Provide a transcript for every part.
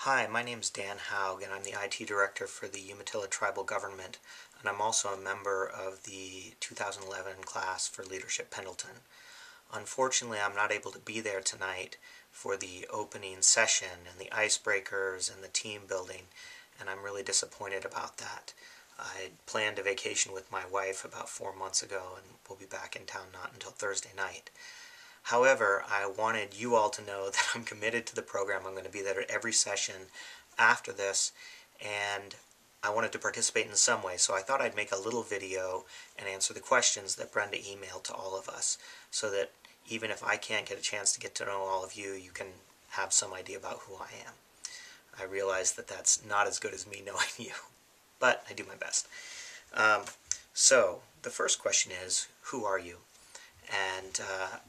Hi, my name's Dan Haug, and I'm the IT Director for the Umatilla Tribal Government, and I'm also a member of the 2011 class for Leadership Pendleton. Unfortunately, I'm not able to be there tonight for the opening session and the icebreakers and the team building, and I'm really disappointed about that. I planned a vacation with my wife about 4 months ago, and we'll be back in town not until Thursday night. However, I wanted you all to know that I'm committed to the program. I'm going to be there at every session after this, and I wanted to participate in some way, so I thought I'd make a little video and answer the questions that Brenda emailed to all of us, so that even if I can't get a chance to get to know all of you, you can have some idea about who I am. I realize that that's not as good as me knowing you, but I do my best. So, the first question is, who are you? And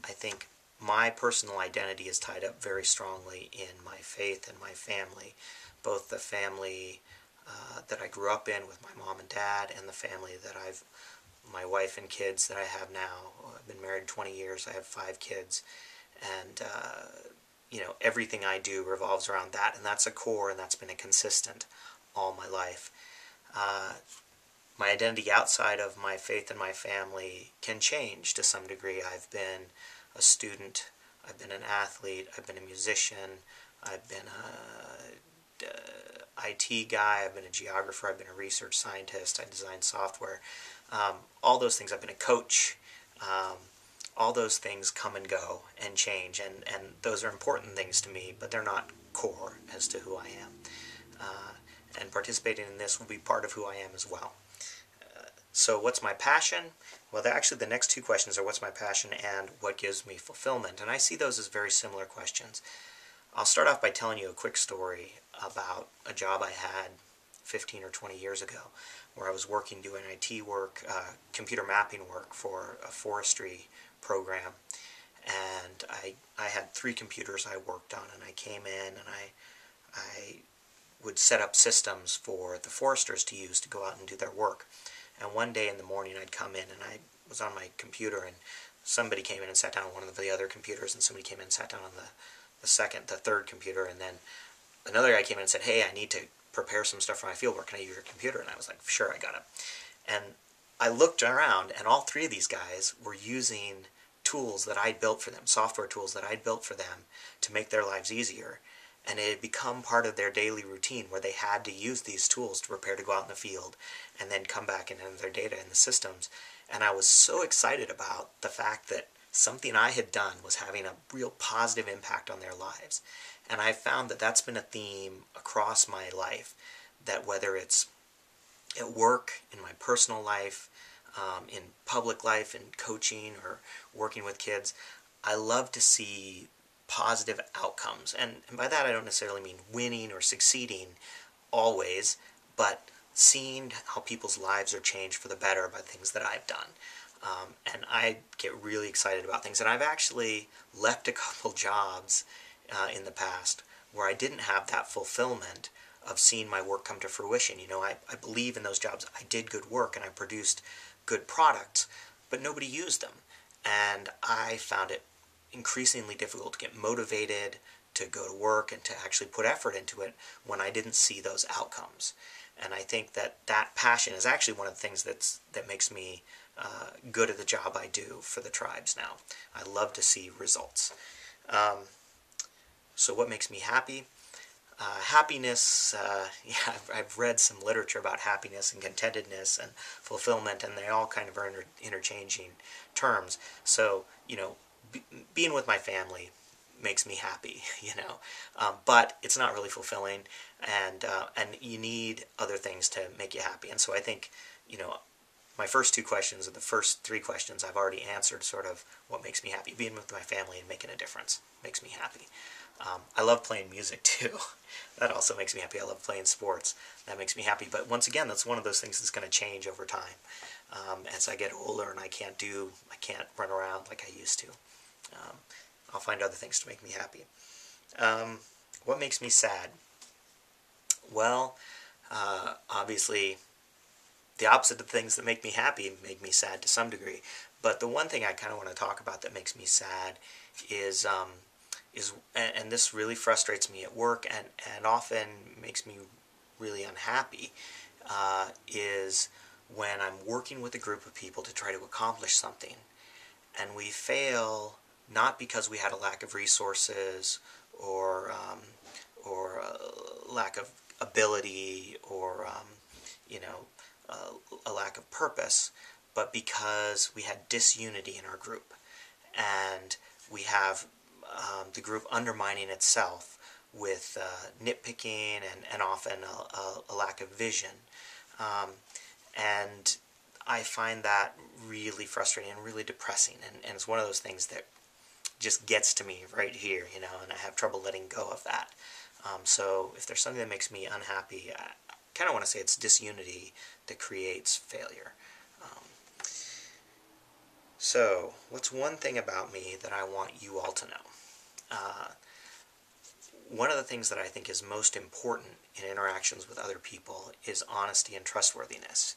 I think my personal identity is tied up very strongly in my faith and my family, both the family that I grew up in with my mom and dad, and the family that my wife and kids that I have now. I've been married 20 years. I have 5 kids, and everything I do revolves around that, and that's a core, and that's been a consistent all my life. My identity outside of my faith and my family can change to some degree. I've been a student, I've been an athlete, I've been a musician, I've been a IT guy, I've been a geographer, I've been a research scientist, I design software. All those things, I've been a coach. All those things come and go and change, and those are important things to me, but they're not core as to who I am. And participating in this will be part of who I am as well. So what's my passion? Well, actually the next 2 questions are what's my passion and what gives me fulfillment. And I see those as very similar questions. I'll start off by telling you a quick story about a job I had 15 or 20 years ago where I was working doing IT work, computer mapping work for a forestry program. And I had 3 computers I worked on, and I came in and I would set up systems for the foresters to use to go out and do their work. And one day in the morning I'd come in and I was on my computer, and somebody came in and sat down on one of the other computers, and somebody came in and sat down on the third computer, and then another guy came in and said, "Hey, I need to prepare some stuff for my fieldwork. Can I use your computer?" And I was like, "Sure, I got it." And I looked around, and all 3 of these guys were using tools that I'd built for them, software tools that I'd built for them to make their lives easier. And it had become part of their daily routine where they had to use these tools to prepare to go out in the field and then come back and enter their data in the systems. And I was so excited about the fact that something I had done was having a real positive impact on their lives. And I found that that's been a theme across my life, that whether it's at work, in my personal life, in public life, in coaching or working with kids, I love to see positive outcomes. And by that I don't necessarily mean winning or succeeding always, but seeing how people's lives are changed for the better by things that I've done. And I get really excited about things. And I've actually left a couple jobs in the past where I didn't have that fulfillment of seeing my work come to fruition. I believe in those jobs. I did good work and I produced good products, but nobody used them. And I found it increasingly difficult to get motivated to go to work and to actually put effort into it when I didn't see those outcomes. And I think that passion is actually one of the things that makes me good at the job I do for the tribes now. I love to see results. So what makes me happy? Happiness, I've read some literature about happiness and contentedness and fulfillment, and they all kind of are interchanging terms. So, being with my family makes me happy, but it's not really fulfilling, and you need other things to make you happy. And so I think, my first 2 questions, or the first 3 questions, I've already answered sort of what makes me happy. Being with my family and making a difference makes me happy. I love playing music too. That also makes me happy. I love playing sports. That makes me happy. But once again, that's one of those things that's going to change over time. As I get older and I can't run around like I used to. I'll find other things to make me happy. What makes me sad? Well, obviously, the opposite of things that make me happy make me sad to some degree. But the one thing I kind of want to talk about that makes me sad is and this really frustrates me at work and often makes me really unhappy, is when I'm working with a group of people to try to accomplish something, and we fail not because we had a lack of resources or lack of ability or a lack of purpose, but because we had disunity in our group, and we have the group undermining itself with nitpicking and often a lack of vision. And I find that really frustrating and really depressing, and it's one of those things that just gets to me right here, and I have trouble letting go of that. So if there's something that makes me unhappy, I kind of want to say it's disunity that creates failure. So what's one thing about me that I want you all to know? One of the things that I think is most important in interactions with other people is honesty and trustworthiness.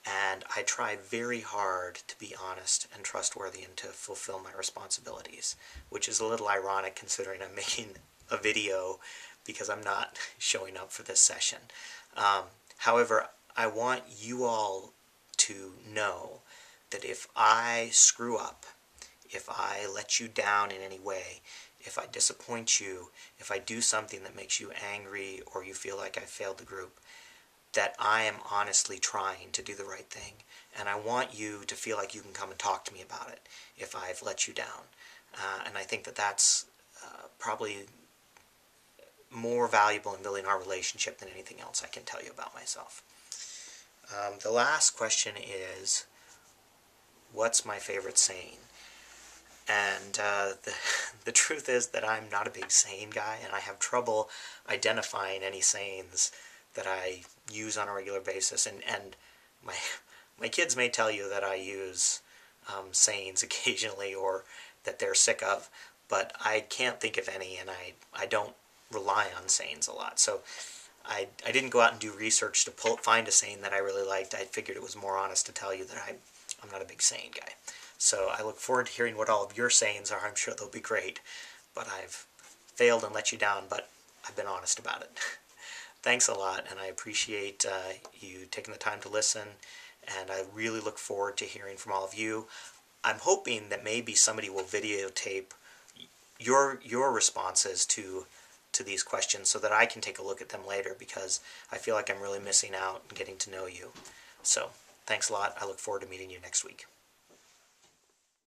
And I try very hard to be honest and trustworthy and to fulfill my responsibilities, which is a little ironic considering I'm making a video because I'm not showing up for this session. However, I want you all to know that if I screw up, if I let you down in any way, if I disappoint you, if I do something that makes you angry or you feel like I failed the group, that I am honestly trying to do the right thing. And I want you to feel like you can come and talk to me about it if I've let you down. And I think that that's probably more valuable in building our relationship than anything else I can tell you about myself. The last question is, what's my favorite saying? And the truth is that I'm not a big saying guy, and I have trouble identifying any sayings that I use on a regular basis. And my kids may tell you that I use sayings occasionally or that they're sick of, but I can't think of any, and I don't rely on sayings a lot. So I didn't go out and do research to find a saying that I really liked. I figured it was more honest to tell you that I'm not a big saying guy. So I look forward to hearing what all of your sayings are. I'm sure they'll be great. But I've failed and let you down, but I've been honest about it. Thanks a lot, and I appreciate you taking the time to listen, and I really look forward to hearing from all of you. I'm hoping that maybe somebody will videotape your responses to these questions so that I can take a look at them later, because I feel like I'm really missing out and getting to know you. So, thanks a lot. I look forward to meeting you next week.